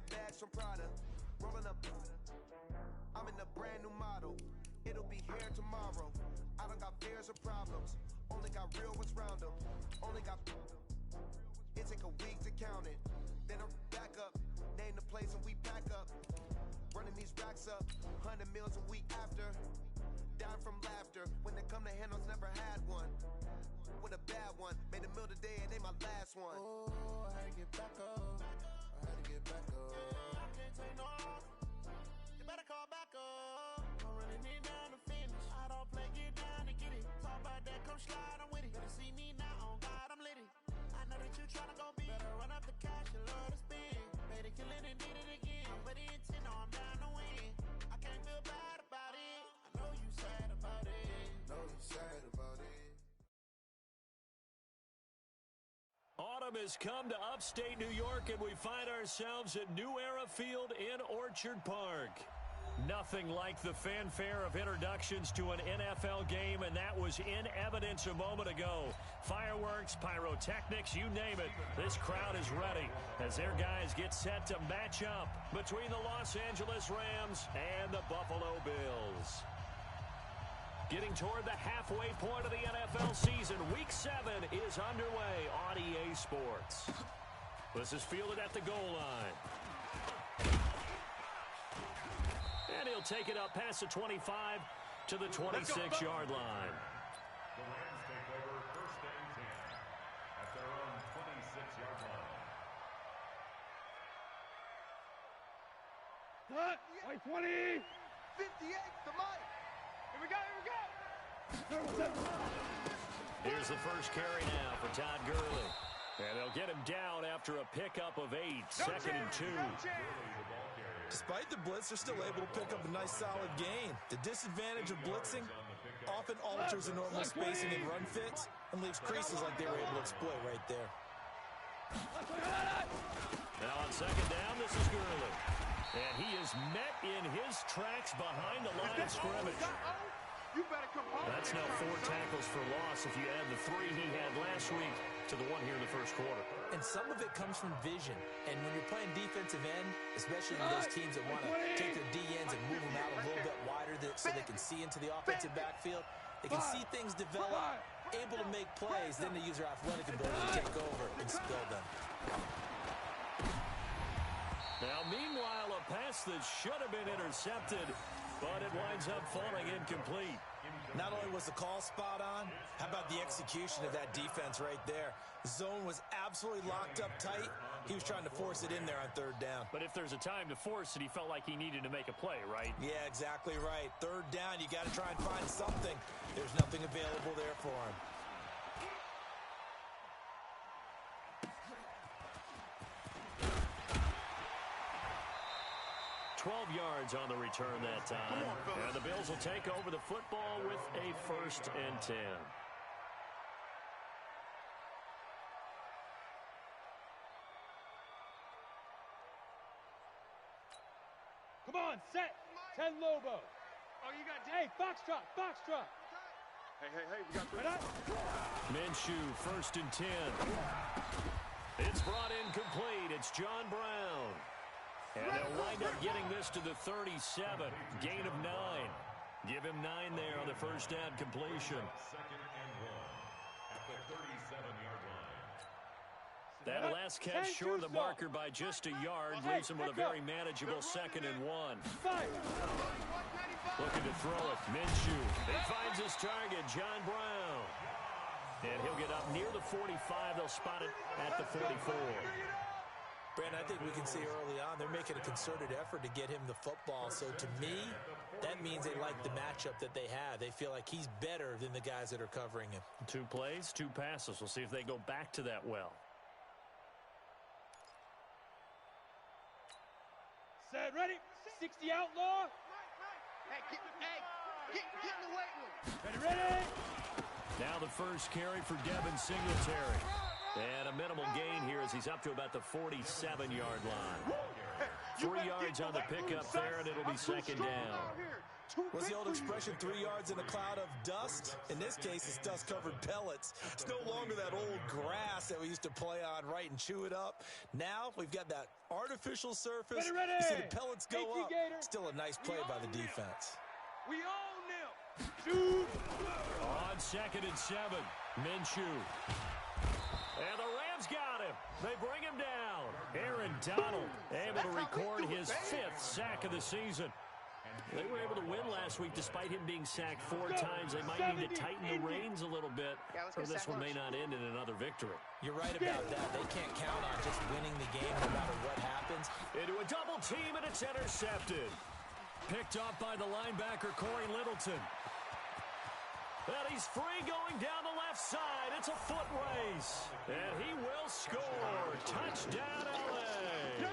got bags from Prada. Rolling up, I'm in a brand new model. It'll be here tomorrow. I don't got fears or problems. Only got real ones round them. Only got. It take a week to count it. Then I'm back up. Name the place and we pack up. Running these racks up. 100 meals a week after. Dying from laughter. When they come to handles, never had one. With a bad one. Made a meal today and they my last one. Oh, I had to get back up. I had to get back up. I can't take no. You better call back up. I'm running it down to finish. I don't play, get down to get it. Talk about that, come slide, I'm with it. Better see me now, on God, I'm lit it. I know that you tryna go big. Better run up the cash, you love to spend. Made it, kill it, and did it again. But the intent, no, I'm down to win. I can't feel bad about it. I know you sad about it. Know you sad about it. Autumn has come to upstate New York, and we find ourselves at New Era Field in Orchard Park. Nothing like the fanfare of introductions to an NFL game, and that was in evidence a moment ago. Fireworks, pyrotechnics, you name it. This crowd is ready as their guys get set to match up between the Los Angeles Rams and the Buffalo Bills. Getting toward the halfway point of the NFL season, Week 7 is underway on EA Sports. This is fielded at the goal line. And he'll take it up past the 25 to the 26-yard line. The Rams take over 1st and 10 at their own 26-yard line. Like 20! 58, the mic! Here we go, Here's the first carry now for Todd Gurley. And they'll get him down after a pickup of 8, 2nd and 2. Despite the blitz, they're still able to pick up a nice solid gain. The disadvantage of blitzing often alters the normal spacing and run fits and leaves creases like they were able to exploit right there. Now on 2nd down, this is Gurley. And he is met in his tracks behind the line of scrimmage. You better come home. That's now 4 tackles for loss if you add the 3 he had last week to the 1 here in the first quarter. And some of it comes from vision. And when you're playing defensive end, especially with those teams that want to take their D-ends and move them out a little bit wider so they can see into the offensive backfield, they can see things develop, able to make plays, then they use their athletic ability to take over and spill them. Now, meanwhile, a pass that should have been intercepted, but it winds up falling incomplete. Not only was the call spot on, how about the execution of that defense right there? The zone was absolutely locked up tight. He was trying to force it in there on 3rd down. But if there's a time to force it, he felt like he needed to make a play, right? Yeah, exactly right. 3rd down, you got to try and find something. There's nothing available there for him. 12 yards on the return that time. And the Bills will take over the football with a 1st and 10. Come on, set. 10 Lobo. Oh, you got... Hey, Foxtrot, Foxtrot. Hey, we got... Minshew, 1st and 10. It's brought in complete. It's John Brown. And they'll wind up getting this to the 37. Gain of 9. Give him 9 there on the 1st down completion. 2nd and 1 at the 37-yard line. That last catch short of the marker by just a yard leaves him with a very manageable 2nd and 1. Looking to throw it. Minshew. He finds his target, John Brown. And he'll get up near the 45. They'll spot it at the 44. Brandon, I think we can see early on they're making a concerted effort to get him the football. So to me, that means they like the matchup that they have. They feel like he's better than the guys that are covering him. 2 plays, 2 passes. We'll see if they go back to that well. Set, ready. 60 outlaw. Hey, get in the weight room. Ready. Now the first carry for Devin Singletary. And a minimal gain here as he's up to about the 47-yard line. 3 yards on the pickup there, and it'll be second down. What's the old expression, 3 yards in a cloud of dust? In this case, it's dust-covered pellets. It's no longer that old grass that we used to play on, right, and chew it up. Now we've got that artificial surface. Ready. You see the pellets go up. Still a nice play by the defense. We own them. Shoot. On 2nd and 7, Minshew. And the Rams got him. They bring him down. Aaron Donald able to record his 5th sack of the season. They were able to win last week despite him being sacked 4 times. They might need to tighten the reins a little bit, or this one may not end in another victory. You're right about that. They can't count on just winning the game no matter what happens. Into a double team, and it's intercepted. Picked off by the linebacker, Corey Littleton. And he's free going down the left side. It's a foot race. And he will score. Touchdown, L.A.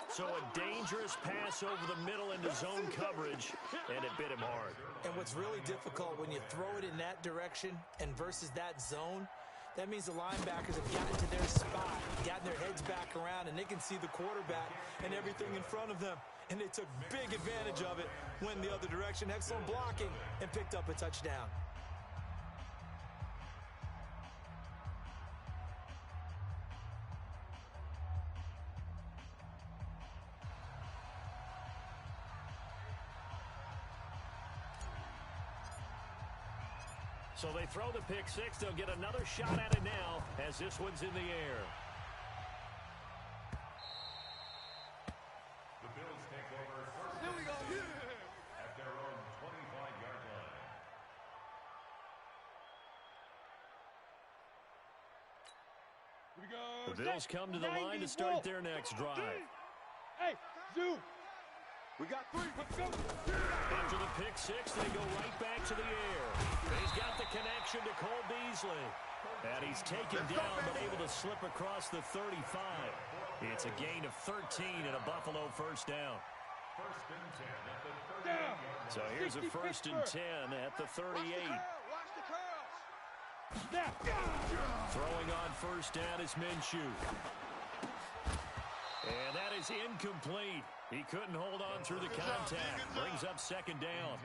So a dangerous pass over the middle into zone coverage, and it bit him hard. And what's really difficult when you throw it in that direction and versus that zone, that means the linebackers have gotten to their spot, gotten their heads back around, and they can see the quarterback and everything in front of them. And they took big advantage of it, went the other direction, excellent blocking, and picked up a touchdown. So they throw the pick six. They'll get another shot at it now as this one's in the air. The Bills take over first. Here we go. At their own 25-yard line. Here we go. The Bills come to the line to start their next drive. Hey, zoom. We got 3. Let's go. After the pick six, they go right back to the air. He's got the connection to Cole Beasley. And he's taken down but able to slip across the 35. It's a gain of 13 and a Buffalo first down. First and 10 at the 38-yard line. So here's a first and 10 at the 38. Watch the curl. Snap. Throwing on first down is Minshew. And that is incomplete. He couldn't hold on through the contact. Brings up second down.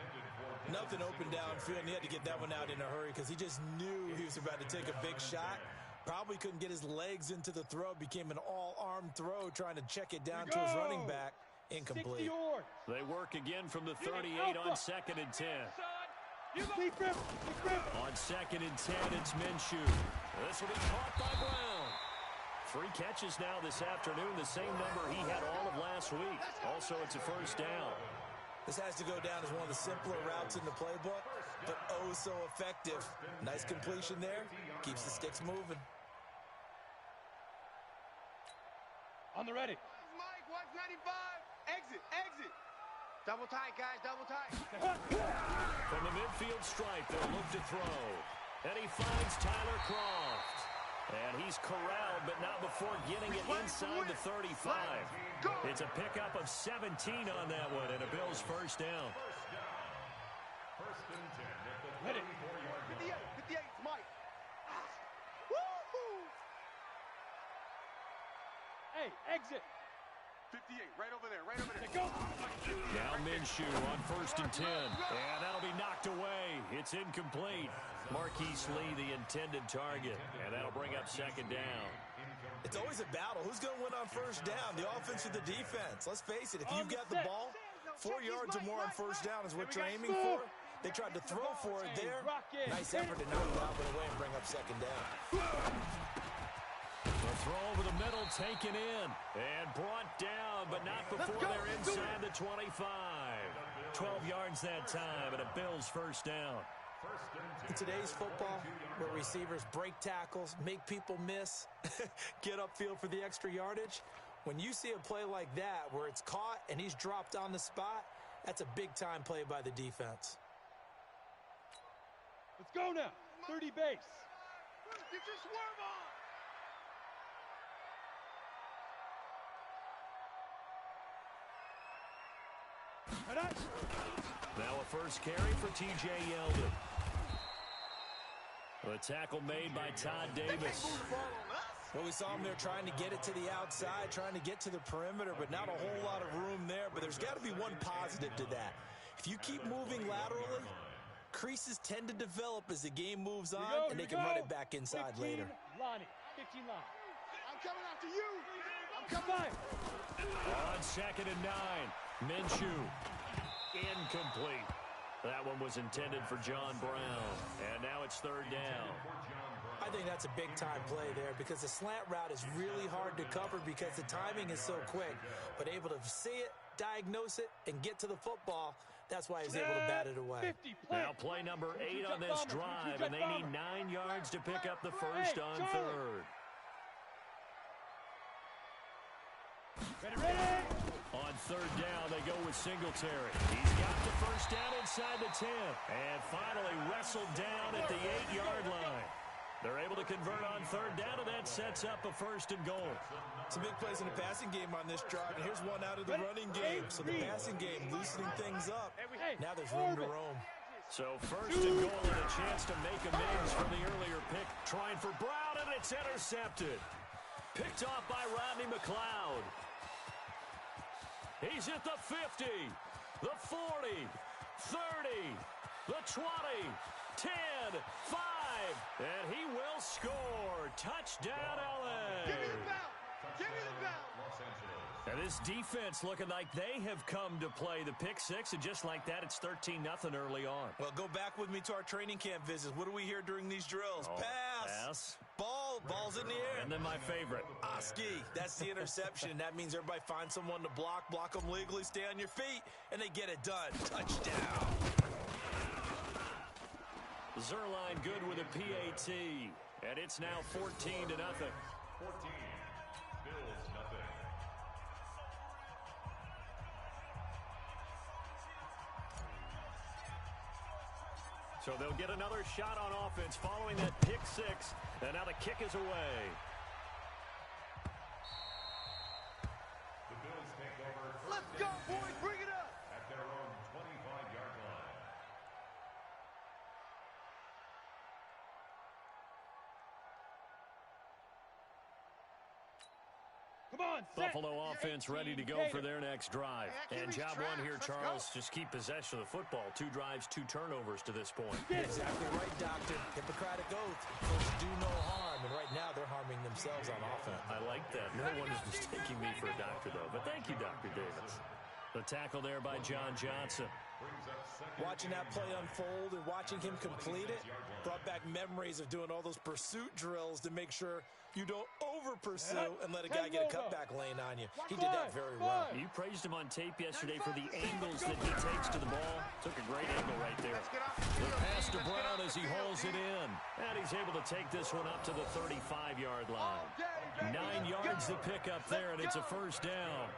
Nothing open downfield, and he had to get that one out in a hurry because he just knew he was about to take a big shot. Probably couldn't get his legs into the throw. Became an all-arm throw trying to check it down to his running back. Incomplete. They work again from the 38 on second and 10. On second and 10, it's Minshew. This will be caught by Brown. 3 catches now this afternoon, the same number he had all of last week. Also, it's a first down. This has to go down as one of the simpler routes in the playbook, but oh so effective. Nice completion there. Keeps the sticks moving. On the ready. Mike, 195. Exit, exit. Double tight, guys, double tight. From the midfield stripe, they'll look to throw. And he finds Tyler Kroft. And he's corralled, but not before getting it inside the 35. It's a pickup of 17 on that one, and a Bills first down. First and 10 at the 34-yard line. 58, Mike. Woo-hoo! Hey, exit. 58, right over there, right over there. Go. Now Minshew on first and 10. And that'll be knocked away. It's incomplete. Marquise Lee, the intended target. And that'll bring up second down. It's always a battle. Who's going to win on first down? The offense or the defense? Let's face it, if you've got the ball, 4 yards or more on first down is what you're aiming for. They tried to throw for it there. Nice effort to knock it out of the way and bring up second down. The throw over the middle taken in and brought down, but not before they're inside the 25. 12 yards that time and a Bills first down. In today's football, where receivers break tackles, make people miss, get upfield for the extra yardage, when you see a play like that where it's caught and he's dropped on the spot, that's a big-time play by the defense. Let's go now. 30 base. Get your swerve on. Now a first carry for T.J. Yeldon. The tackle made by Todd Davis. Well, we saw him there trying to get it to the outside, trying to get to the perimeter, but not a whole lot of room there. But there's got to be one positive to that. If you keep moving laterally, creases tend to develop as the game moves on, and they can run it back inside later. Lonnie, 15 line. I'm coming after you. I'm coming. On 2nd and 9, Minshew. Incomplete. That one was intended for John Brown. And now it's 3rd down. I think that's a big-time play there because the slant route is really hard to cover because the timing is so quick. But able to see it, diagnose it, and get to the football, that's why he's able to bat it away. Now play number 8 on this drive, and they need 9 yards to pick up the first on 3rd. Ready. On 3rd down, they go with Singletary. He's got the first down inside the 10, and finally wrestled down at the 8-yard line. They're able to convert on 3rd down, and that sets up a 1st and goal. Some big plays in the passing game on this drive, and here's one out of the running game. So the passing game loosening things up. Now there's room to roam. So 1st and goal and a chance to make amends for the earlier pick. Trying for Brown, and it's intercepted. Picked off by Rodney McLeod. He's at the 50, the 40, 30, the 20, 10, 5, and he will score. Touchdown, LA. Give me the bell. Give me the bell. And this defense looking like they have come to play. The pick 6, and just like that, it's 13-0 early on. Well, go back with me to our training camp visits. What do we hear during these drills? Pass. Ball's in the air. And then my favorite. Oski, that's the interception. That means everybody finds someone to block them legally, stay on your feet, and they get it done. Touchdown. Zerline good with a PAT, and it's now 14-0. 14. Bills nothing. So they'll get another shot on offense following that pick 6, and now the kick is away. The Bills take over. Let's go, boys. Bring it up. At their own 25-yard line. Come on, Buffalo offense ready to go for their next drive. And job one here, Charles, just keep possession of the football. 2 drives, 2 turnovers to this point. Exactly right, Doctor. Hippocratic oath. Folks do no harm, and right now they're harming themselves on offense. I like that. No one is mistaking me for a doctor, though. But thank you, Dr. Davis. The tackle there by John Johnson. Watching that play unfold and watching him complete it brought back memories of doing all those pursuit drills to make sure you don't over-pursue and let a guy get a cutback lane on you. He did that very well. You praised him on tape yesterday for the angles that he takes to the ball. Took a great angle right there. The pass to Brown as he holds it in. And he's able to take this one up to the 35-yard line. 9 yards to pick up there, and it's a 1st down.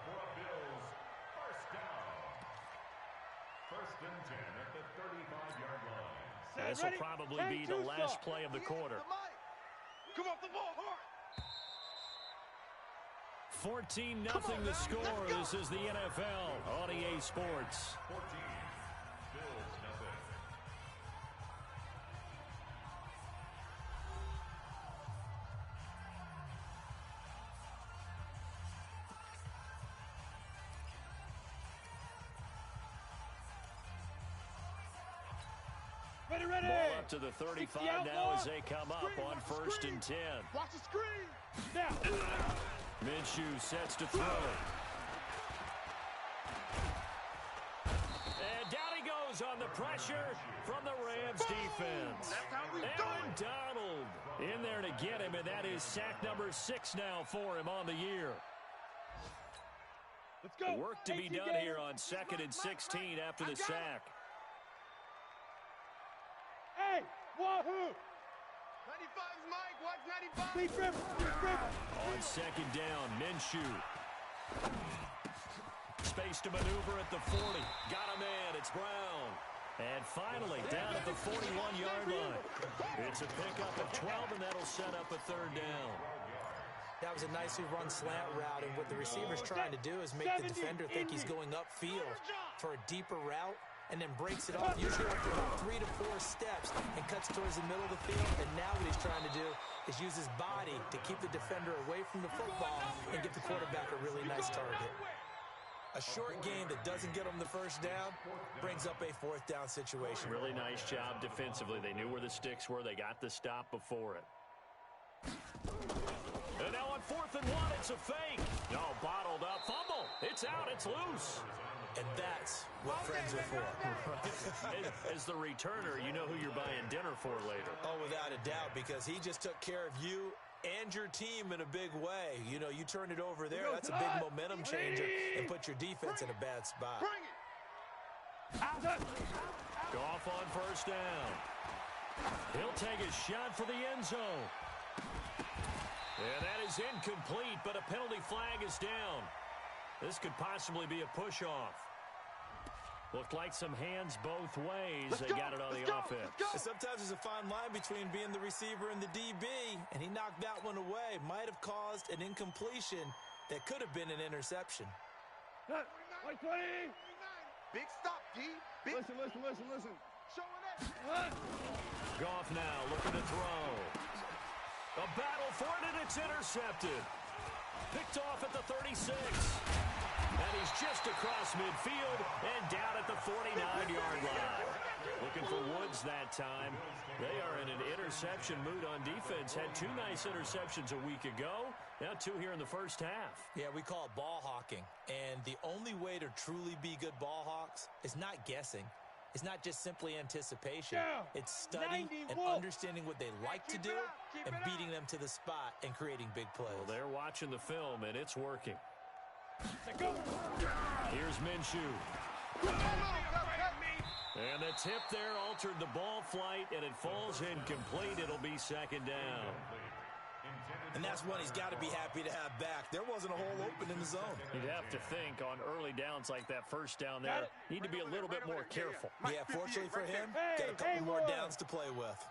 First and 10 at the 35-yard line. This will probably be the last play of the quarter. Come off the ball hard. 14-0 the score. This is the NFL on EA Sports. 14. Bills nothing. Ready. Ball up to the 35 now as they come up on 1st and 10. Watch the screen. Now. Minshew sets to throw. And down he goes on the pressure from the Rams defense. That's how we do Aaron it. Donald in there to get him, and that is sack number 6 now for him on the year. Let's go. Work to be done here on 2nd and 16 after the sack. Hey, wahoo! 95's Mike. Watch 95. Deep river. On 2nd down, Minshew. Space to maneuver at the 40. Got a man. It's Brown. And finally, down at the 41-yard line. It's a pickup of 12, and that'll set up a 3rd down. That was a nicely run slant route, and what the receiver's trying to do is make the defender think he's going upfield for a deeper route, and then breaks it off, usually after about 3 to 4 steps, and cuts towards the middle of the field. And now what he's trying to do is use his body to keep the defender away from the football and give the quarterback a really nice target. A short game that doesn't get him the first down brings up a 4th down situation. Really nice job defensively. They knew where the sticks were. They got the stop before it. And now on 4th and 1, it's a fake. No, bottled up. Fumble. It's out. It's loose. And that's what friends are for. As the returner, you know who you're buying dinner for later. Oh, without a doubt, because he just took care of you and your team in a big way. You know, you turn it over there, that's a big momentum changer and put your defense in a bad spot. Goff on first down. He'll take a shot for the end zone. And that is incomplete, but a penalty flag is down. This could possibly be a push-off. Looked like some hands both ways. They got it on the offense. Sometimes there's a fine line between being the receiver and the DB, and he knocked that one away. Might have caused an incompletion that could have been an interception. Big stop, D. Big. Listen. Showing it. Goff now looking to throw. A battle for it, and it's intercepted. Picked off at the 36. And he's just across midfield and down at the 49-yard line. Looking for Woods that time. They are in an interception mood on defense. Had 2 nice interceptions a week ago. Now 2 here in the first half. Yeah, we call it ball hawking. And the only way to truly be good ball hawks is not guessing. It's not just simply anticipation. It's studying and understanding what they like to do and beating them to the spot and creating big plays. Well, they're watching the film, and it's working. Here's Minshew. And the tip there altered the ball flight, and it falls incomplete. It'll be 2nd down. And that's one he's got to be happy to have back. There wasn't a hole open in the zone. You'd have to think on early downs like that first down there, need to be a little bit more careful. Yeah, fortunately for him, got a couple more downs to play with.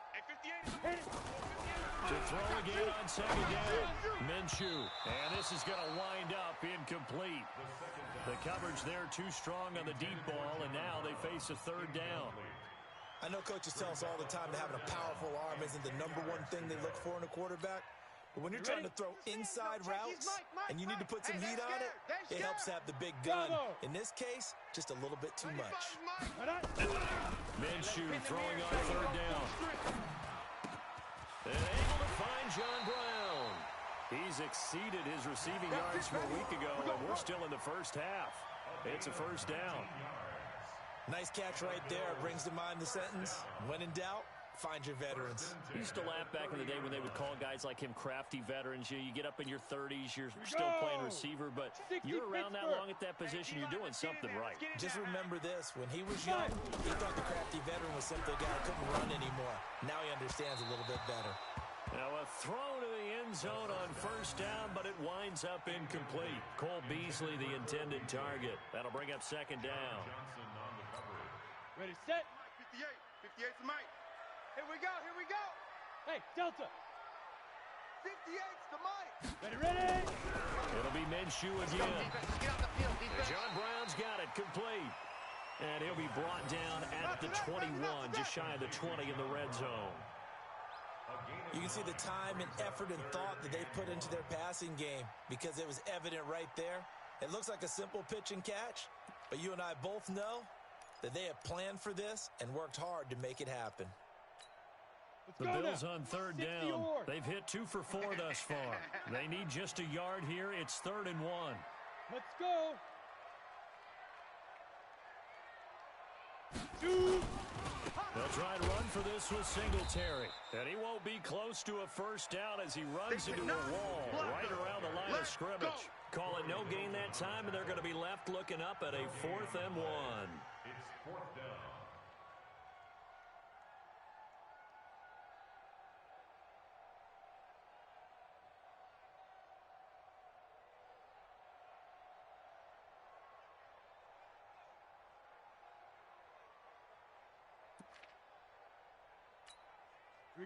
To throw again on 2nd down, Minshew. And this is going to wind up incomplete. The coverage there too strong on the deep ball, and now they face a 3rd down. I know coaches tell us all the time that having a powerful arm isn't the #1 thing they look for in a quarterback. But when you're trying to throw inside routes and you need to put some heat on it, it helps to have the big gun. In this case, just a little bit too much. Minshew throwing on 3rd down. And able to find John Brown. He's exceeded his receiving yards from a week ago, and we're still in the first half. It's a 1st down. Nice catch right there. Brings to mind the sentence, when in doubt, find your veterans. I used to laugh back in the day when they would call guys like him crafty veterans. You get up in your 30s, you're still playing receiver, but you're around that long at that position, you're doing something right. Just remember this. When he was young, he thought the crafty veteran was simply a guy who couldn't run anymore. Now he understands a little bit better. Now a throw to the end zone on 1st down, but it winds up incomplete. Cole Beasley, the intended target. That'll bring up 2nd down. Ready, set. 58 to Mike. Here we go. Hey, Delta. 58's to Mike. Ready. It'll be Minshew again. John Brown's got it complete. And he'll be brought down at the 21, just shy of the 20 in the red zone. You can see the time and effort and thought that they put into their passing game because it was evident right there. It looks like a simple pitch and catch, but you and I both know that they have planned for this and worked hard to make it happen. The Bills on 3rd down. They've hit 2 for 4 thus far. They need just a yard here. It's 3rd and 1. Let's go. 2. They'll try to run for this with Singletary. And he won't be close to a 1st down as he runs into a wall right around the line of scrimmage. Call it no gain that time, and they're going to be left looking up at a 4th and 1. It's 4th down.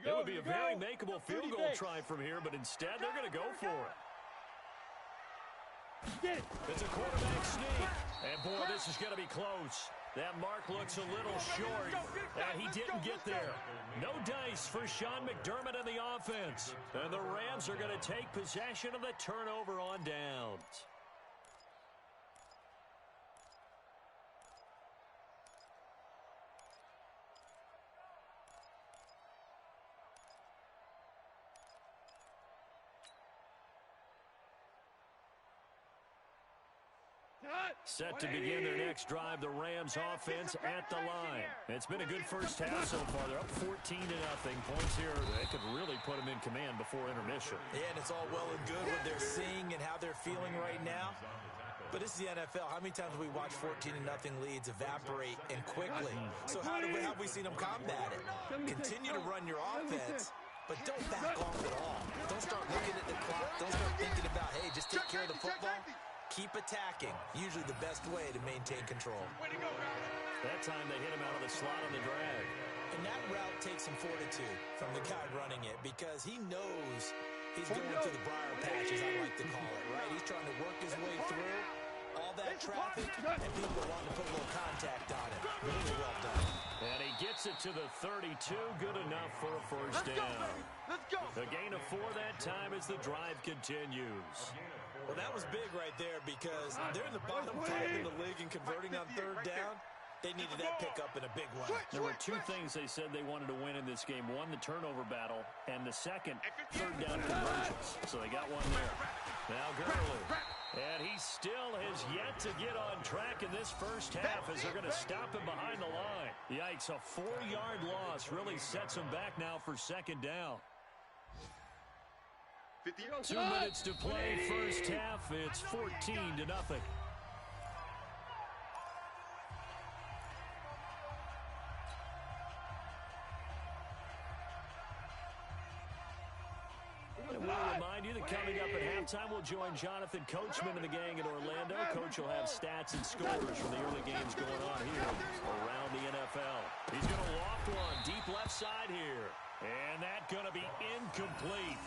It would be a very makeable field goal try from here, but instead they're going to go for it. It's a quarterback sneak. And, boy, this is going to be close. That mark looks a little short, and he didn't get there. No dice for Sean McDermott and the offense. And the Rams are going to take possession of the turnover on downs. Set to begin their next drive, the Rams offense at the line. It's been a good first half so far. They're up 14-0. Points here, they could really put them in command before intermission. Yeah, and it's all well and good what they're seeing and how they're feeling right now. But this is the NFL. How many times have we watched 14-0 leads evaporate and quickly? So how have we seen them combat it? Continue to run your offense, but don't back off at all. Don't start looking at the clock. Don't start thinking about, hey, just take care of the football. Keep attacking. Usually the best way to maintain control. That time they hit him out of the slot on the drag. And that route takes some fortitude from the guy running it because he knows he's going to the briar patch, as I like to call it, right? He's trying to work his way through all that traffic, and people want to put a little contact on it. Really well done. And he gets it to the 32. Good enough for a first down. Let's go. A gain of 4 that time as the drive continues. Well, that was big right there because they're in the bottom 5 in the league and converting on third down. They needed that pickup in a big way. There were 2 things they said they wanted to win in this game. One, the turnover battle, and the second, third down conversions. So they got one there. Now Gurley. And he still has yet to get on track in this first half as they're going to stop him behind the line. Yikes, a 4-yard loss really sets him back now for second down. 2 minutes to play first half. It's 14-0. And we'll remind you that coming up at halftime, we'll join Jonathan Coachman and the gang in Orlando. Coach will have stats and scores from the early games going on here around the NFL. He's going to loft one deep left side here. And that's going to be incomplete.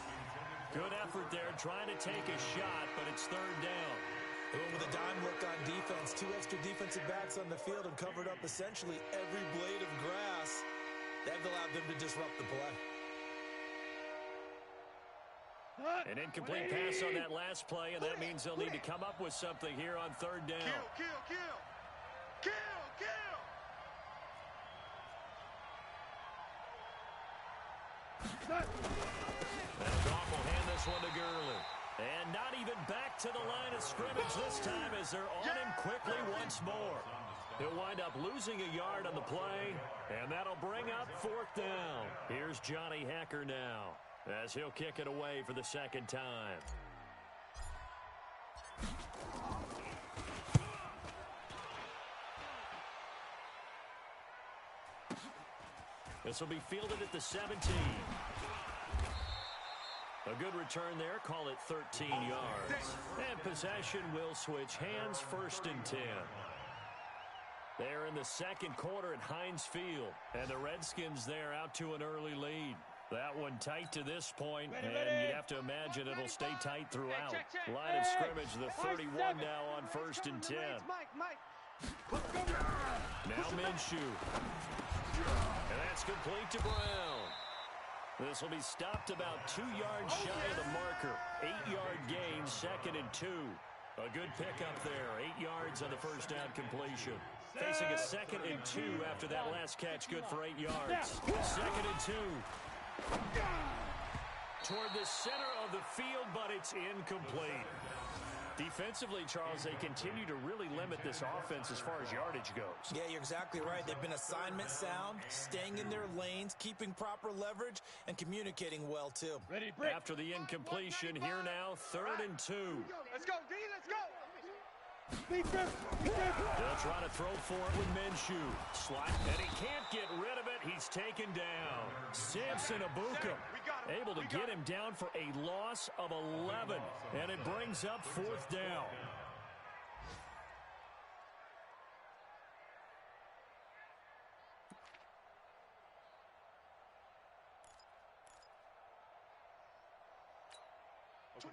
Good effort there, trying to take a shot, but it's third down. With a dime look on defense, 2 extra defensive backs on the field and covered up essentially every blade of grass. That allowed them to disrupt the play. An incomplete pass on that last play, and that means they'll need to come up with something here on third down. Kill. And Goff will hand this one to Gurley. And not even back to the line of scrimmage this time as they're on him quickly once more. He'll wind up losing a yard on the play, and that'll bring up 4th down. Here's Johnny Hacker now as he'll kick it away for the second time. This will be fielded at the 17. A good return there. Call it 13 yards. And possession will switch hands, 1st and 10. They're in the second quarter at Heinz Field. And the Redskins there out to an early lead. That one tight to this point, and you'd have to imagine it'll stay tight throughout. Line of scrimmage, the 31 now on 1st and 10. Now Minshew. And that's complete to Brown. This will be stopped about 2 yards shy of the marker. 8-yard gain, 2nd and 2. A good pickup there, 8 yards on the first down completion. Facing a 2nd and 2 after that last catch, good for 8 yards. 2nd and 2. Toward the center of the field, but it's incomplete. Defensively, Charles, they continue to really limit this offense as far as yardage goes. Yeah, you're exactly right. They've been assignment sound, staying in their lanes, keeping proper leverage, and communicating well, too. Ready, break. After the incompletion, here now, 3rd and 2. Let's go, D, let's go. They'll try to throw for it with Minshew. Slot, and he can't get rid of it. He's taken down. Samson Abuka able to get him down for a loss of 11. And it brings up 4th down.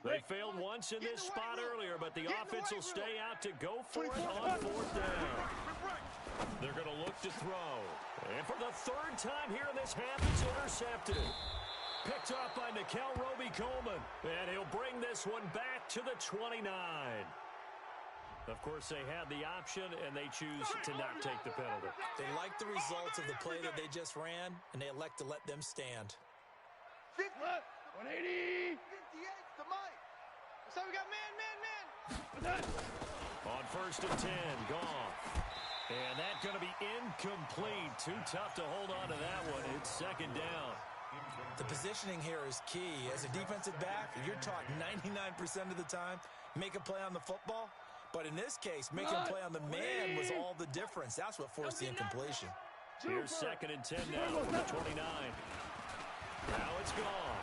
They failed once in this spot earlier, but the offense will stay out to go for it on fourth down. They're going to look to throw. And for the third time here in this half, it's intercepted. Picked off by Nickel Roby-Coleman. And he'll bring this one back to the 29. Of course, they had the option, and they choose to not take the penalty. They like the results of the play that they just ran, and they elect to let them stand. 180. 58's the mic. So we got man. On first and 10, Goff. And that's going to be incomplete. Too tough to hold on to that one. It's second down. The positioning here is key. As a defensive back, you're taught 99% of the time, make a play on the football. But in this case, making a play on the man was all the difference. That's what forced the incompletion. Here's second and 10 now for the 29. Now it's gone.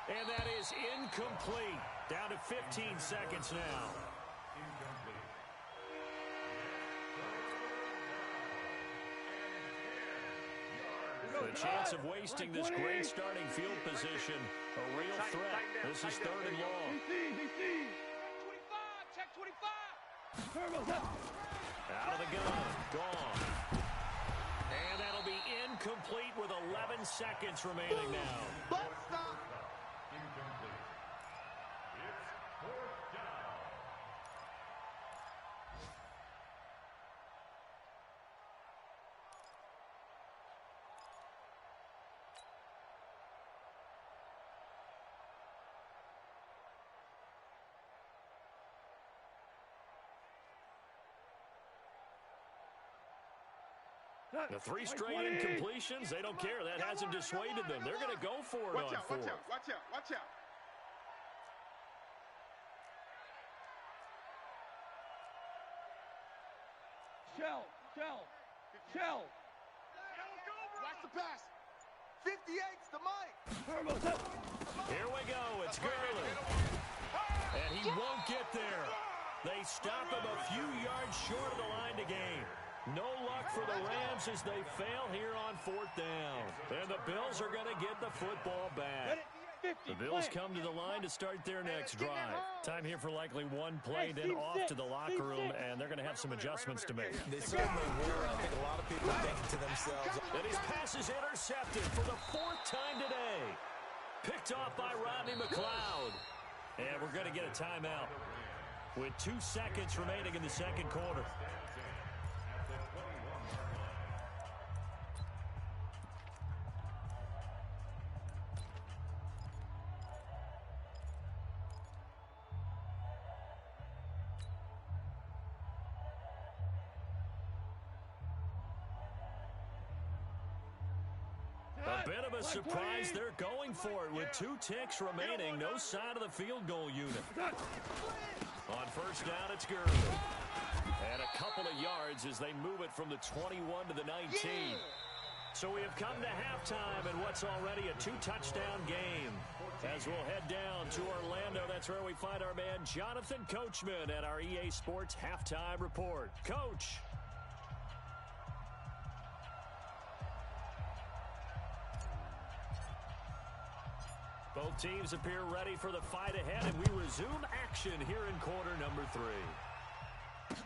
And that is incomplete. Down to 15 seconds now. The chance of wasting this great starting field position, a real threat. This is third and long. 25, check 25. Out of the gun, gone. And that'll be incomplete with 11 seconds remaining now. But stop. Incomplete. It's fourth down. The three straight incompletions, they don't care. That hasn't dissuaded them. They're going to go for it on fourth. Watch out. Shell. Watch the pass. 58's the mic. Here we go. It's Gurley. And he won't get there. They stop him a few yards short of the line to gain. No luck for the Rams as they fail here on fourth down. And the Bills are going to get the football back. The Bills come to the line to start their next drive. Time here for likely one play, then off to the locker room, and they're going to have some adjustments to make. They certainly will. I think a lot of people are thinking to themselves. And his pass is intercepted for the fourth time today. Picked off by Rodney McLeod. And we're going to get a timeout with 2 seconds remaining in the second quarter. A bit of a surprise. They're going for it with 2 ticks remaining. No sign of the field goal unit. On first down, it's Gurley. And a couple of yards as they move it from the 21 to the 19. So we have come to halftime in what's already a 2-touchdown game. As we'll head down to Orlando, that's where we find our man Jonathan Coachman at our EA Sports Halftime Report. Coach. Both teams appear ready for the fight ahead, and we resume action here in quarter number 3.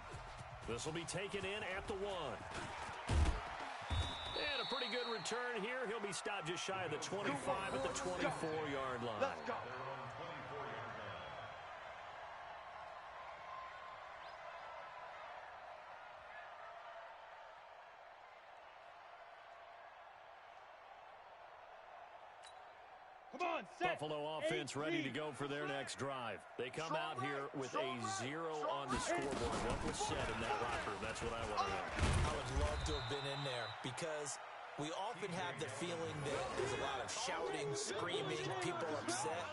This will be taken in at the 1. And a pretty good return here. He'll be stopped just shy of the 25 at the 24-yard line. Let's go. Buffalo offense ready to go for their next drive. They come out here with a 0 on the scoreboard. What was said in that locker room? That's what I want to know. I would love to have been in there because we often have the feeling that there's a lot of shouting, screaming, people upset.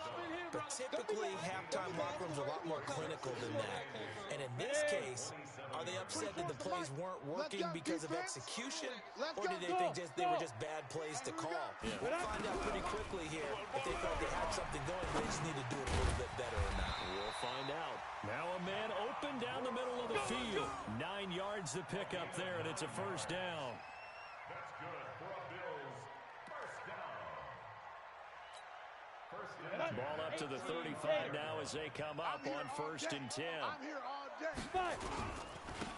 But typically, halftime locker rooms are a lot more clinical than that. And in this case, are they upset that the plays weren't working because of execution? Or did they think they were just bad plays to call? Yeah. We'll find out pretty quickly here if they felt they had something going, but they just need to do it a little bit better or not. We'll find out. Now a man open down the middle of the field. 9 yards to pick up there, and it's a first down. That's good for a Bills first down. First Ball up to the 35 now as they come up on 1st and 10. I'm here all day.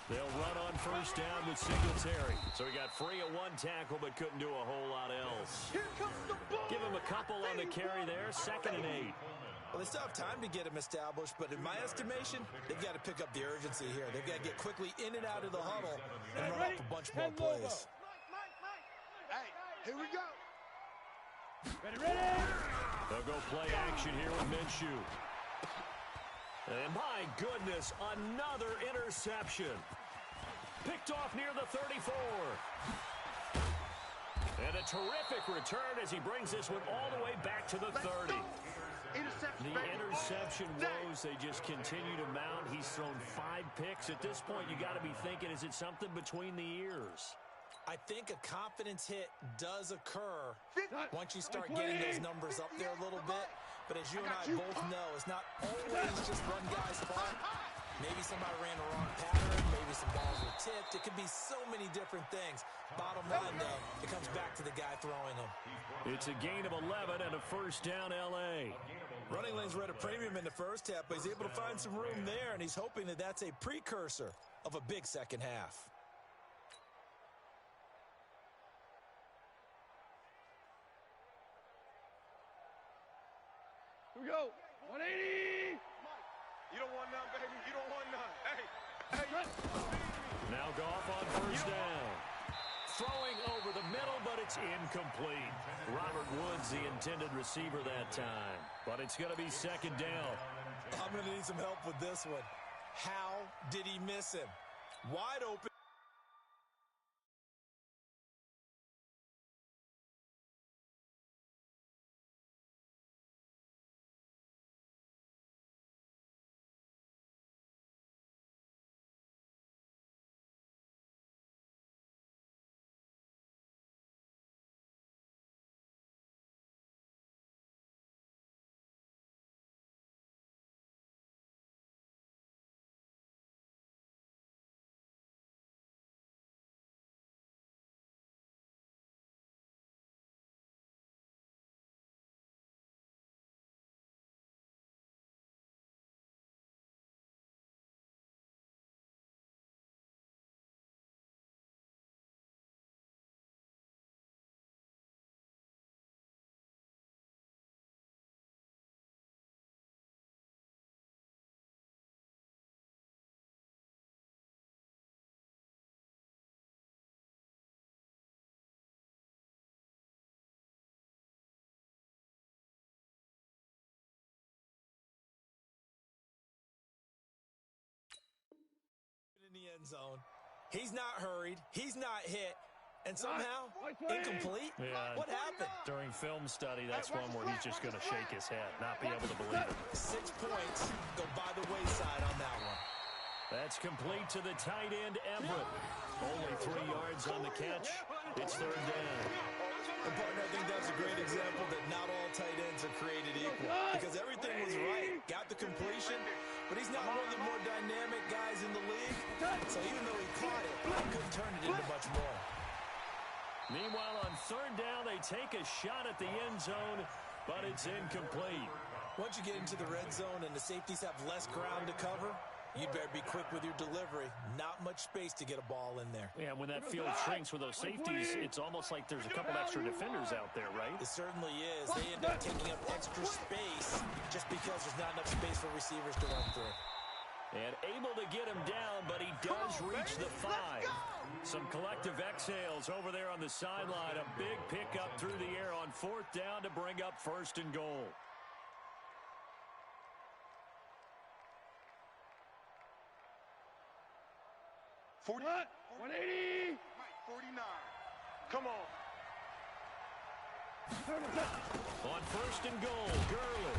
They'll run on 1st down with Singletary. So he got free of 1 tackle but couldn't do a whole lot else. Here comes the ball. Give him a couple on the carry there. 2nd and 8. Well, they still have time to get him established, but in my estimation, they've got to pick up the urgency here. They've got to get quickly in and out of the huddle and run off a bunch more plays. Hey, here we go. Ready. They'll go play action here with Minshew. And my goodness, another interception. Picked off near the 34. And a terrific return as he brings this one all the way back to the 30. The interception woes, they just continue to mount. He's thrown 5 picks. At this point, you got to be thinking, is it something between the ears? I think a confidence hit does occur once you start getting those numbers up there a little bit. But as you and I both know, it's not always just one guy's fault. Maybe somebody ran the wrong pattern. Maybe some balls were tipped. It could be so many different things. Bottom line, though, it comes back to the guy throwing them. It's a gain of 11 and a 1st down L.A. Running lanes were at a premium in the first half, but he's able to find some room there, and he's hoping that that's a precursor of a big second half. Here we go. 180. You don't want none, baby. You don't want none. Hey. Now Goff on 1st down. Throwing over the middle, but it's incomplete. Robert Woods, the intended receiver that time. But it's going to be 2nd down. I'm going to need some help with this one. How did he miss him? Wide open. In the end zone. He's not hurried. He's not hit. And somehow, incomplete? Yeah. What happened? During film study, that's one where he's just going to shake his head, not be able to believe it. 6 points go by the wayside on that one. That's complete to the tight end, Everett. Only 3 yards on the catch. It's 3rd down. And partner, I think that's a great example that not all tight ends are created equal. Because everything was right. Got the completion. But he's not one of the more dynamic guys in the league. So even though he caught it, he couldn't turn it into much more. Meanwhile, on 3rd down, they take a shot at the end zone, but it's incomplete. Once you get into the red zone and the safeties have less ground to cover, you'd better be quick with your delivery. Not much space to get a ball in there. Yeah, when that field shrinks with those safeties, it's almost like there's a couple extra defenders out there, right? It certainly is. They end up taking up extra space just because there's not enough space for receivers to run through. And able to get him down, but he does reach the 5. Some collective exhales over there on the sideline. A big pickup through the air on 4th down to bring up 1st and goal. What? 180. 49. Come on. On 1st and goal, Gurley.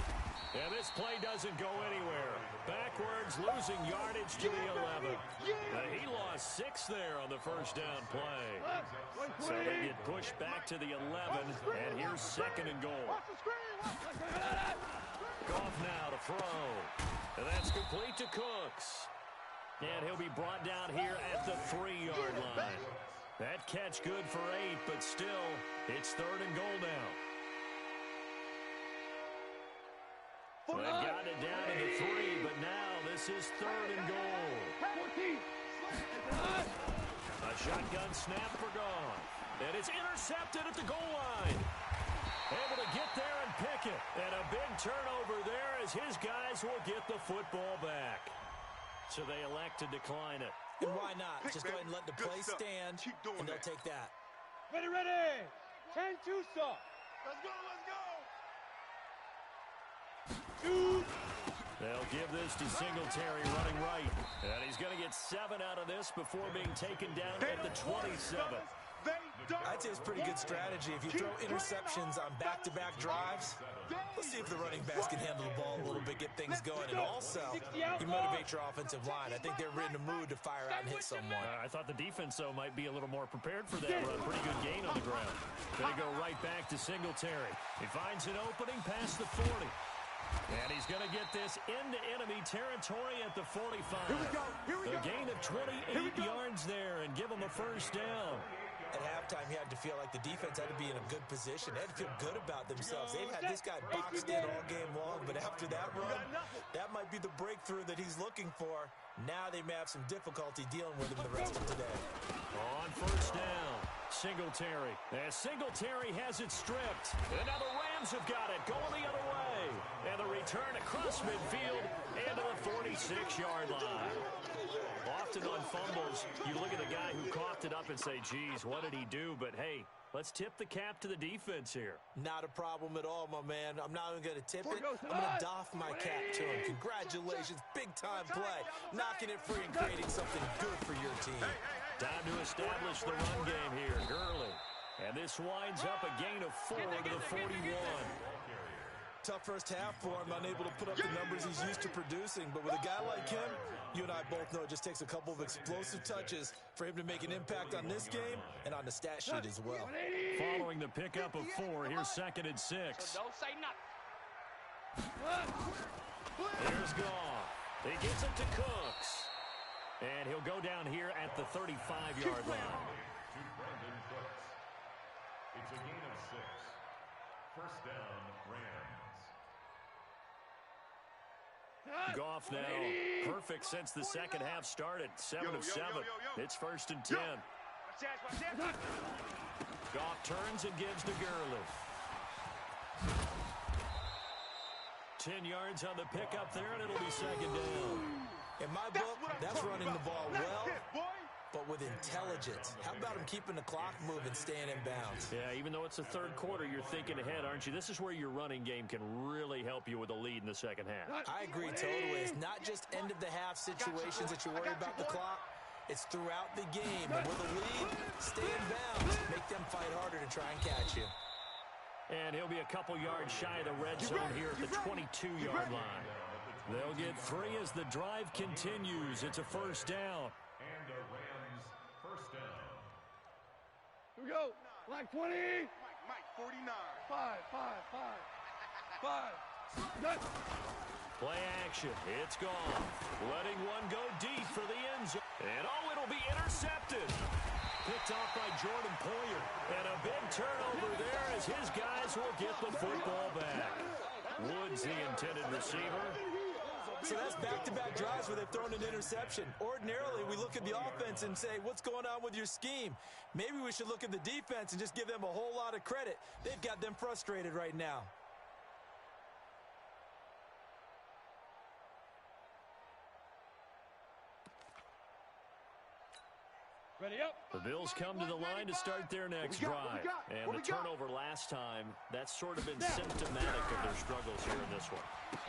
And this play doesn't go anywhere. Backwards, losing yardage to the 11. He lost 6 there on the 1st down play. So they get pushed back to the 11, and here's 2nd and goal. Goff now to throw. And that's complete to Cooks. And he'll be brought down here at the 3-yard line. That catch good for 8, but still, it's 3rd and goal now. is 3rd and goal. A shotgun snap for Goff. And it's intercepted at the goal line. Able to get there and pick it. And a big turnover there as his guys will get the football back. So they elect to decline it. And why not? Just go ahead and let the play stand, and they'll take that. Ready, ready. 10-2 soft. Let's go, let's go. They'll give this to Singletary running right. And he's going to get 7 out of this before being taken down at the 27. I'd say it's pretty good strategy. If you throw interceptions on back-to-back drives, let's see if the running backs can handle the ball a little bit, get things going. And also, you motivate your offensive line. I think they're in the mood to fire out and hit someone. I thought the defense, though, might be a little more prepared for that run. Pretty good gain on the ground. They go right back to Singletary. He finds an opening past the 40. And he's going to get this into enemy territory at the 45. A gain of 28 yards there and give him a first down. At halftime, you had to feel like the defense had to be in a good position. They had to feel good about themselves. They've had this guy boxed in all game long, but after that run, that might be the breakthrough that he's looking for. Now they may have some difficulty dealing with him the rest of today. On first down, Singletary. As Singletary has it stripped. And now the Rams have got it, going the other way. And the return across midfield into the 46-yard line. Often on fumbles, you look at the guy who coughed it up and say, geez, what did he do? But, hey, let's tip the cap to the defense here. Not a problem at all, my man. I'm not even going to tip it. I'm going to doff my cap to him. Congratulations, big-time play. Knocking it free and creating something good for your team. Time to establish the run game here. Gurley. And this winds up a gain of 4 to the 41. Tough first half for him, unable to put up the numbers he's used to producing. But with a guy like him, you and I both know it just takes a couple of explosive touches for him to make an impact on this game and on the stat sheet as well. Following the pickup of 4, here's 2nd and 6. Don't say nothing. Here's Goff. He gets it to Cooks. And he'll go down here at the 35-yard line. To Brandon Cooks. It's a gain of 6. First down, Rams. Goff now perfect since the second half started. 7 of 7. It's 1st and 10. Goff turns and gives to Gurley. 10 yards on the pickup there, and it'll be 2nd down. In my book, that's running the ball well, but with intelligence. How about him keeping the clock moving, staying in bounds? Yeah, even though it's the 3rd quarter, you're thinking ahead, aren't you? This is where your running game can really help you with a lead in the second half. I agree totally. It's not just end-of-the-half situations that you worry about the clock. It's throughout the game. And with a lead, stay in bounds. Make them fight harder to try and catch you. And he'll be a couple yards shy of the red zone here at the 22-yard line. They'll get 3 as the drive continues. It's a first down. And a Rams first down. Here we go. Black 20. Mike, 49. 5. Play action. It's gone. Letting one go deep for the end zone. And oh, it'll be intercepted. Picked off by Jordan Poyer. And a big turnover there as his guys will get the football back. Woods the intended receiver. So that's back-to-back drives where they've thrown an interception. Ordinarily, we look at the offense and say, what's going on with your scheme? Maybe we should look at the defense and just give them a whole lot of credit. They've got them frustrated right now. Ready up. The Bills come to the line to start their next drive. And the turnover last time, that's sort of been symptomatic of their struggles here in this one.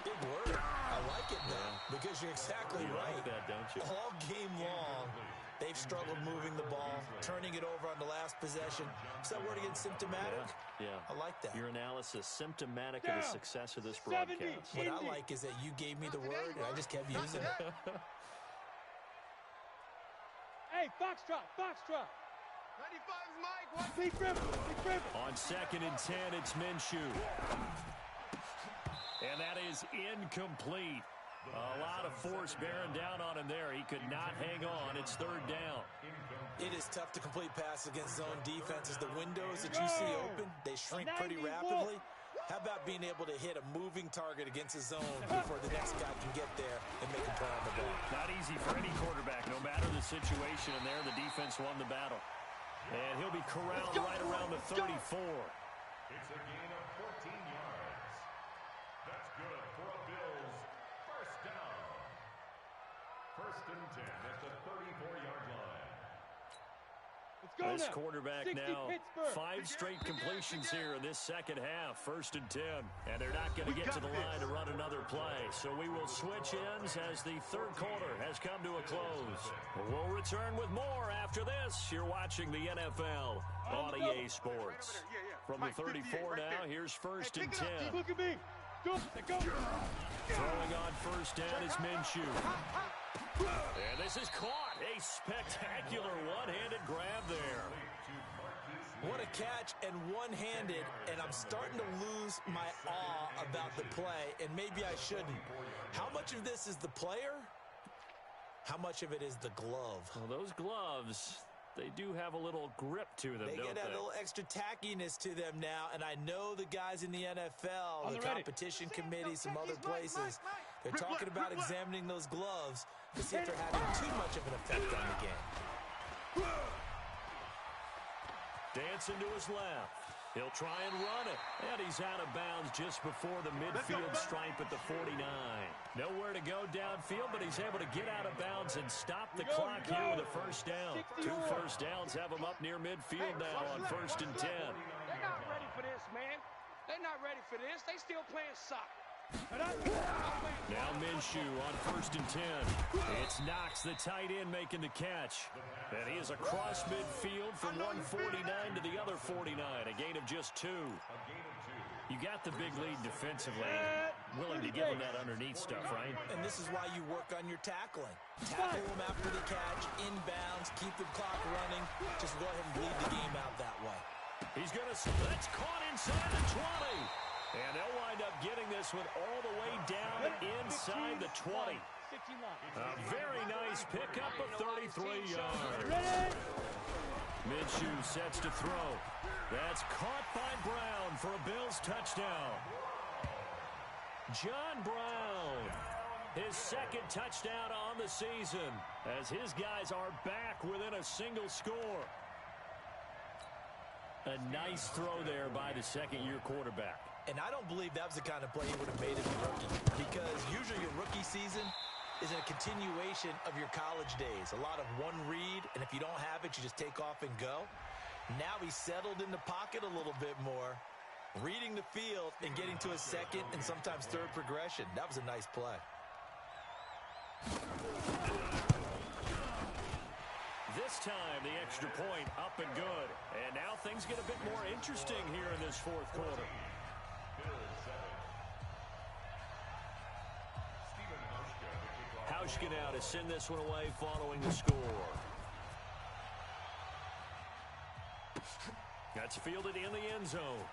Big word. I like it now because you're exactly right. Like that, don't you? All game long, they've struggled moving the ball, turning it over on the last possession. Is that word again, symptomatic? Yeah. I like that. Your analysis, symptomatic of the success of this broadcast. What I like is that you gave me the word, and I just kept using it. Hey, foxtrot, foxtrot. 95's Mike. Big dribble, big dribble. On 2nd and 10, it's Minshew. And that is incomplete. A lot of force bearing down on him there. He could not hang on. It's 3rd down. It is tough to complete passes against zone defenses. The windows that you see open, they shrink pretty rapidly. How about being able to hit a moving target against a zone before the next guy can get there and make a play on the For any quarterback, no matter the situation in there, the defense won the battle. And he'll be corralled right around the 34. It's a gain of 14 yards. That's good for a Bills first down. First and 10 at the 34-yard line. This quarterback now, 5 straight completions here in this second half, first and 10. And they're not going to get to the line to run another play. So we will switch ends as the third quarter has come to a close. We'll return with more after this. You're watching the NFL on EA Sports. From the 34 now, here's first and 10. Look at me. Go. Throwing on first down is Minshew. And this is caught. A spectacular one-handed grab there. What a catch and one-handed, and I'm starting to lose my awe about the play, and maybe I shouldn't. How much of this is the player? How much of it is the glove? Well, those gloves, they do have a little grip to them, They don't get they? a little extra tackiness to them now, and I know the guys in the NFL, the competition committee, some other places, they're talking about examining those gloves to see if they're having too much of an effect on the game. Dancing to his left. He'll try and run it. And he's out of bounds just before the midfield stripe at the 49. Nowhere to go downfield, but he's able to get out of bounds and stop the clock here with a first down. 2 first downs have him up near midfield now on first and 10. They're not ready for this, man. They're not ready for this. They still playing soccer. Now Minshew on first and 10. It's Knox, the tight end, making the catch. And he is across midfield from 149 to the other 49. A gain of just 2. You got the big lead defensively. Willing to give him that underneath stuff, right? And this is why you work on your tackling. Tackle them after the catch, inbounds, keep the clock running. Just go ahead and bleed the game out that way. He's going to... That's caught inside the 20. And they'll wind up getting this one all the way down inside the 20. A very nice pickup of 33 yards. Minshew sets to throw. That's caught by Brown for a Bills touchdown. John Brown, his second touchdown on the season, as his guys are back within a single score. A nice throw there by the second-year quarterback. And I don't believe that was the kind of play he would have made as a rookie, because usually your rookie season is a continuation of your college days. A lot of one read, and if you don't have it, you just take off and go. Now he's settled in the pocket a little bit more, reading the field and getting to a second and sometimes third progression. That was a nice play. This time, the extra point up and good. And now things get a bit more interesting here in this fourth quarter. Hauschka now to send this one away following the score. That's fielded in the end zone.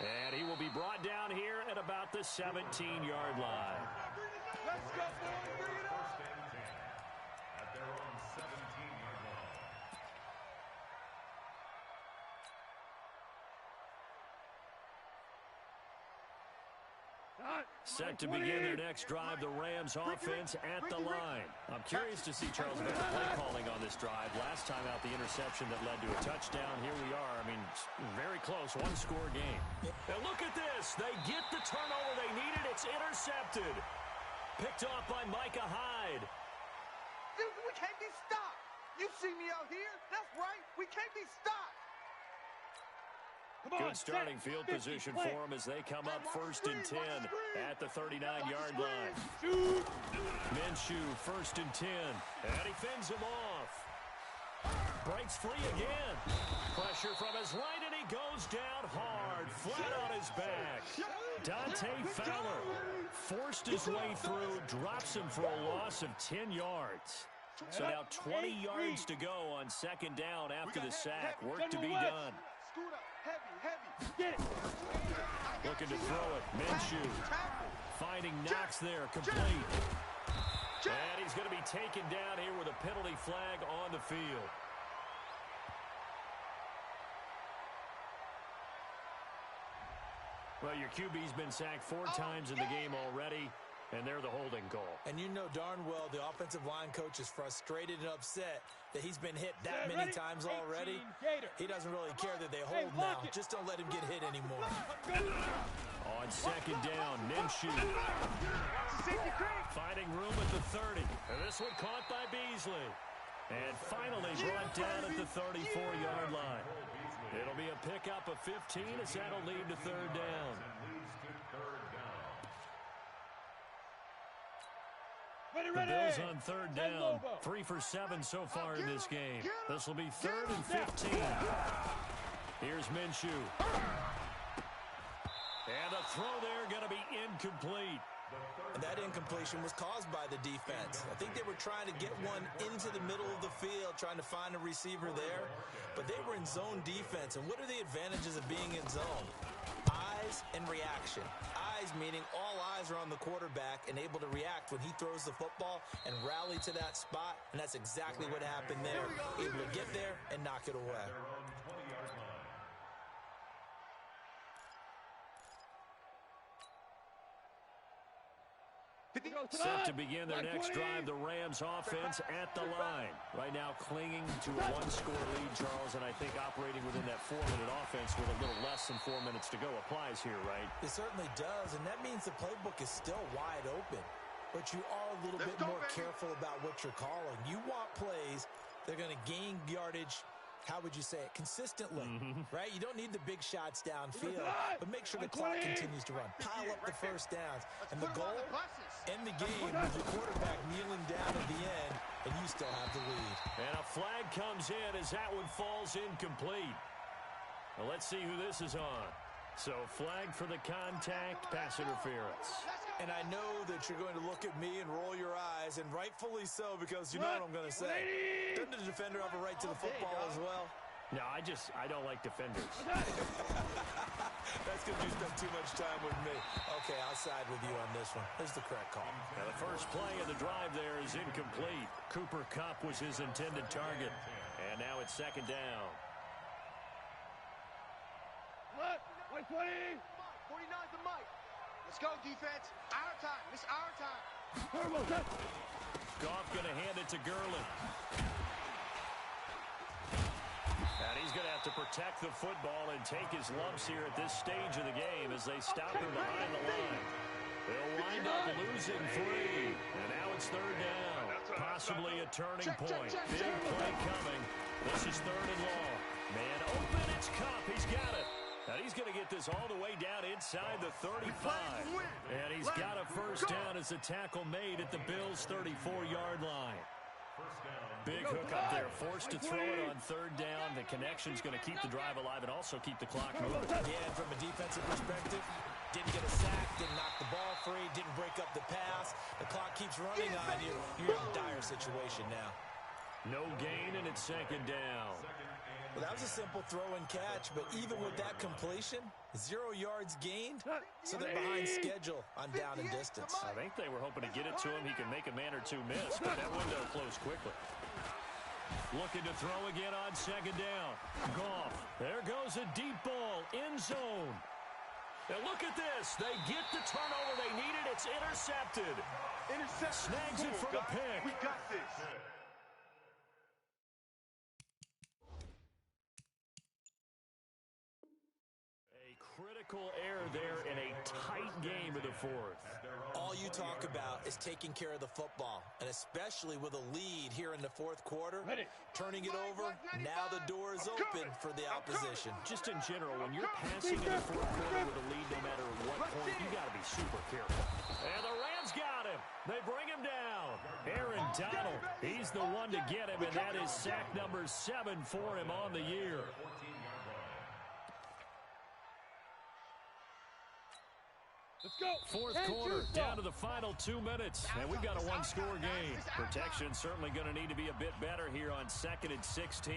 And he will be brought down here at about the 17-yard line. Let's go, boys. Bring it up. First and 10 at their own 17-yard line. Set to begin their next drive, the Rams offense at the line. I'm curious to see Charles about the play calling on this drive. Last time out, the interception that led to a touchdown. Here we are. I mean, very close, one-score game. Now look at this. They get the turnover they needed. It's intercepted. Picked off by Micah Hyde. Dude, we can't be stopped. You see me out here? That's right. We can't be stopped. Good starting field position for them as they come up first and 10 at the 39-yard line. Minshew first and 10, and he fends him off. Breaks free again. Pressure from his right, and he goes down hard, flat on his back. Dante Fowler forced his way through, drops him for a loss of 10 yards. So now 20 yards to go on second down after the sack. Work to be done. Get it. Looking to throw it. Minshew finding Knox there, complete. And he's going to be taken down here with a penalty flag on the field. Well, your QB's been sacked 4 times in the game already. and they're the holding goal. And you know darn well the offensive line coach is frustrated and upset that he's been hit that many times already. He doesn't really care that they hold now. Just don't let him get hit anymore. On second down, Minshew. Finding room at the 30. And this one caught by Beasley. And finally brought down at the 34-yard line. It'll be a pickup of 15 as that'll lead to third down. The Bills on third down. 3 for 7 so far in this game. This will be 3rd and 15. Here's Minshew. And a throw there going to be incomplete. And that incompletion was caused by the defense. I think they were trying to get one into the middle of the field, trying to find a receiver there. But they were in zone defense. And what are the advantages of being in zone? Eyes and reaction. Eyes meaning all eyes are on the quarterback and able to react when he throws the football and rally to that spot. And that's exactly what happened there. Able to get there and knock it away. Set to begin their next drive, the Rams offense at the line. Right now clinging to a one-score lead, Charles, and I think operating within that 4-minute offense with a little less than 4 minutes to go applies here, right? It certainly does, and that means the playbook is still wide open. But you are a little bit more careful about what you're calling. You want plays that are going to gain yardage, how would you say it, consistently, right? You don't need the big shots downfield, but make sure the clock continues to run. Pile up the first downs. And the goal, end the game with the quarterback kneeling down at the end, and you still have the lead. And a flag comes in as that one falls incomplete. Well, let's see who this is on. So, flag for the contact, pass interference. And I know that you're going to look at me and roll your eyes, and rightfully so, because you know what I'm going to say. Doesn't the defender have a right to the football as well? No, I don't like defenders. That's because you spend too much time with me. Okay, I'll side with you on this one. Here's the correct call. Now, the first play of the drive there is incomplete. Cooper Kupp was his intended target. And now it's second down. Look, 120. 49's the mic. Let's go, defense. Our time. It's our time. Goff going to hand it to Gurley. And he's going to have to protect the football and take his lumps here at this stage of the game as they stop him behind the line. They'll wind up losing 3. And now it's third down. Possibly a turning point. Big play coming. This is third and long. Man open, it's Kupp. He's got it. And he's going to get this all the way down inside the 35. And he's got a first down as the tackle made at the Bills' 34-yard line. Big hook up there, forced to throw it on third down. The connection's going to keep the drive alive and also keep the clock moving. Yeah, and from a defensive perspective, didn't get a sack, didn't knock the ball free, didn't break up the pass. The clock keeps running on you. You're in a dire situation now. No gain, and it's second down. Well, that was a simple throw and catch, but even with that completion, 0 yards gained, so they're behind schedule on down and distance. I think they were hoping to get it to him. He can make a man or two miss, but that window closed quickly. Looking to throw again on second down. Goff. There goes a deep ball. End zone. And look at this. They get the turnover they needed. It's intercepted. Snags it for the pick. We got this. Critical error there in a tight game of the fourth. All you talk about is taking care of the football, and especially with a lead here in the fourth quarter, turning it over, now the door is open for the opposition. Just in general, when you're passing in the fourth quarter with a lead, no matter what point, you got to be super careful. And the Rams got him. They bring him down. Aaron Donald, he's the one to get him, and that is sack number 7 for him on the year. Let's go. Fourth quarter, down to the final 2 minutes, and we've got a one-score game. Protection certainly going to need to be a bit better here on 2nd and 16.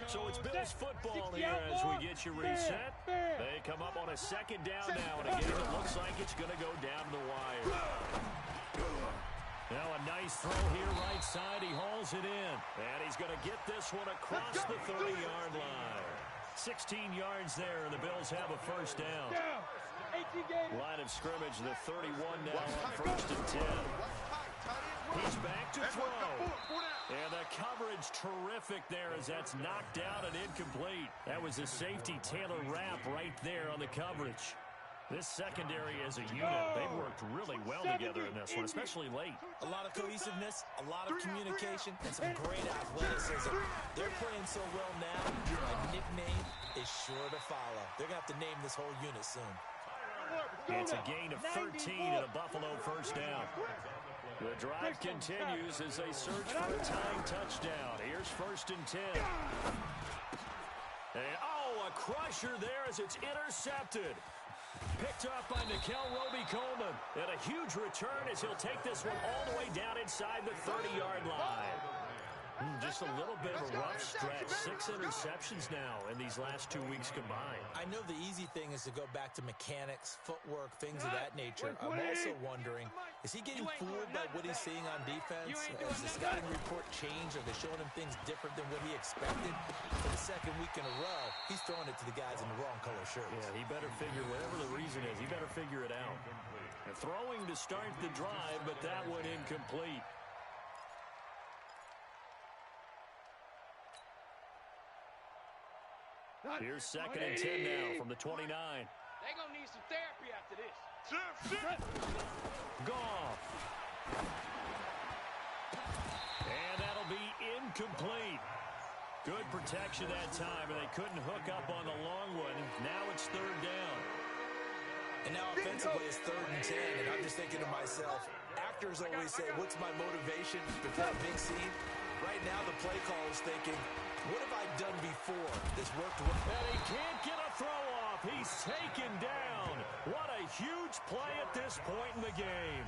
So it's Bills football here as we get you reset. They come up on a second down now, and again, it looks like it's going to go down the wire. Now a nice throw here right side. He hauls it in, and he's going to get this one across the 30-yard line. 16 yards there, and the Bills have a first down. Line of scrimmage, the 31 now on 1st and 10. He's back to throw. And the coverage terrific there as that's knocked out and incomplete. That was a safety Taylor Rapp right there on the coverage. This secondary as a unit, they've worked really well together in this one, especially late. A lot of cohesiveness, a lot of communication, and some great athleticism. They're playing so well now, a nickname is sure to follow. They're going to have to name this whole unit soon. It's a gain of 13 and a Buffalo first down. The drive continues as they search for a tying touchdown. Here's 1st and 10. And, a crusher there as it's intercepted. Picked off by Nickel Roby-Coleman. And a huge return as he'll take this one all the way down inside the 30-yard line. Just a little bit of a rough stretch. 6 interceptions now in these last 2 weeks combined. I know the easy thing is to go back to mechanics, footwork, things of that nature. I'm also wondering, is he getting fooled by what he's seeing on defense? Has the scouting report changed? Are they showing him things different than what he expected? For the second week in a row, he's throwing it to the guys in the wrong color shirts. Yeah, he better figure, whatever the reason is, he better figure it out. And throwing to start the drive, but that one incomplete. Here's 2nd and 10 now from the 29. They're going to need some therapy after this. Goff. And that'll be incomplete. Good protection that time, and they couldn't hook up on the long one. Now it's 3rd down. And now offensively it's 3rd and 10, and I'm just thinking to myself, actors always say, what's my motivation before a big scene? Right now the play caller is thinking, what have I done before that's worked well? And he can't get a throw off. He's taken down. What a huge play at this point in the game.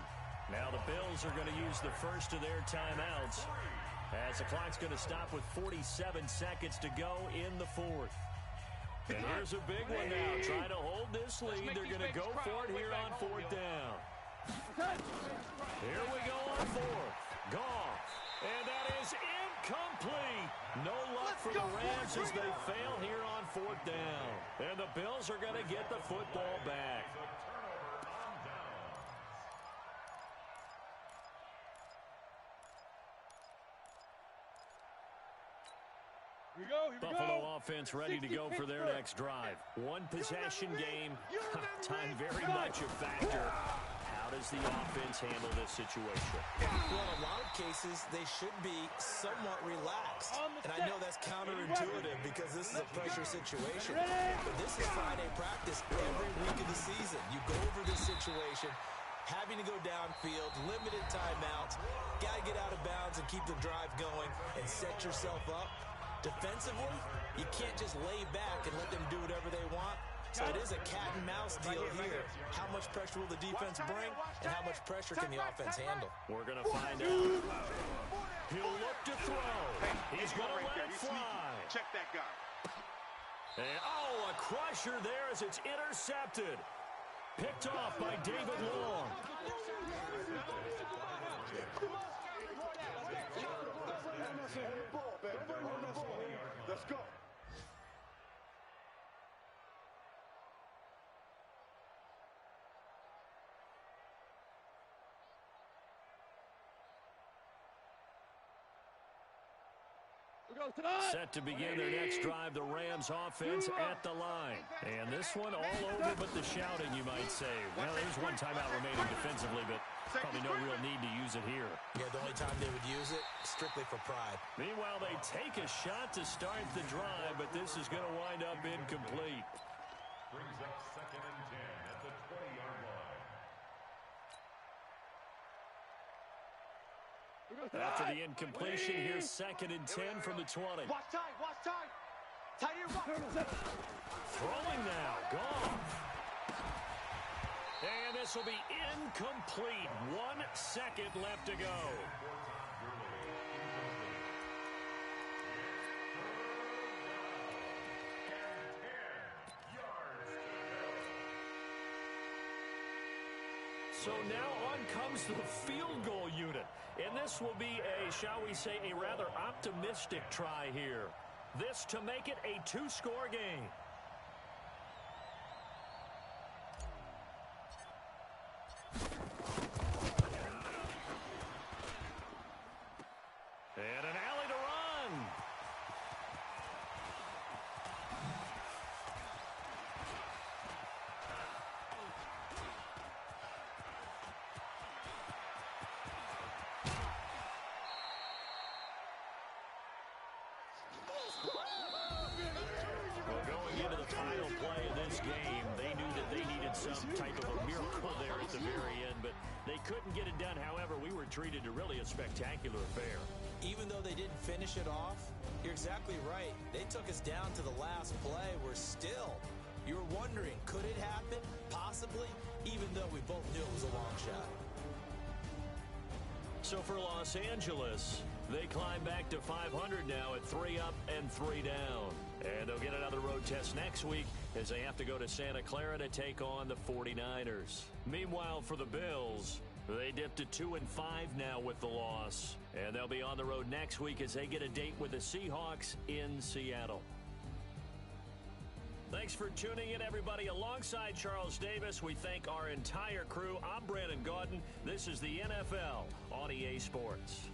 Now the Bills are going to use the first of their timeouts as the clock's going to stop with 47 seconds to go in the 4th. And here's a big one now. Trying to hold this lead. They're going to go for it here on 4th down. Here we go on 4th. Goff. And that is incomplete. No luck for the Rams as they fail here on 4th down. And the Bills are going to get the football back. Buffalo offense ready to go for their next drive. One possession game. Time very much a factor. How does the offense handle this situation? Well, in a lot of cases, they should be somewhat relaxed. And I know that's counterintuitive because this is a pressure situation. But this is Friday practice every week of the season. You go over this situation, having to go downfield, limited timeouts, got to get out of bounds and keep the drive going and set yourself up. Defensively, you can't just lay back and let them do whatever they want. So it is a cat-and-mouse deal here. How much pressure will the defense bring, and how much pressure can the offense handle? We're going to find out. He'll look to throw. He's going to let it fly. Check that guy. And, a crusher there as it's intercepted. Picked off by David Long. Let's go. Set to begin their next drive, the Rams offense at the line. And this one all over but the shouting, you might say. Well, there's one timeout remaining defensively, but probably no real need to use it here. Yeah, the only time they would use it, strictly for pride. Meanwhile, they take a shot to start the drive, but this is going to wind up incomplete. Brings up 2nd and 10 at the 20-yard line. After the incompletion, here's 2nd and 10 from the 20. Watch time, watch time. Tight end, watch. Throwing now, Goff. And this will be incomplete. 1 second left to go. So now on comes the field goal unit. And this will be a, shall we say, a rather optimistic try here. This to make it a 2-score game. game. They knew that they needed some type of a miracle there at the very end, but they couldn't get it done. However, we were treated to really a spectacular affair. Even though they didn't finish it off, you're exactly right. They took us down to the last play. We're still, you were wondering, could it happen? Possibly, even though we both knew it was a long shot. So for Los Angeles, they climb back to 500 now at 3 up and 3 down. And they'll get another road test next week as they have to go to Santa Clara to take on the 49ers. Meanwhile, for the Bills, they dipped to 2-5 now with the loss. And they'll be on the road next week as they get a date with the Seahawks in Seattle. Thanks for tuning in, everybody. Alongside Charles Davis, we thank our entire crew. I'm Brandon Gaudin. This is the NFL on EA Sports.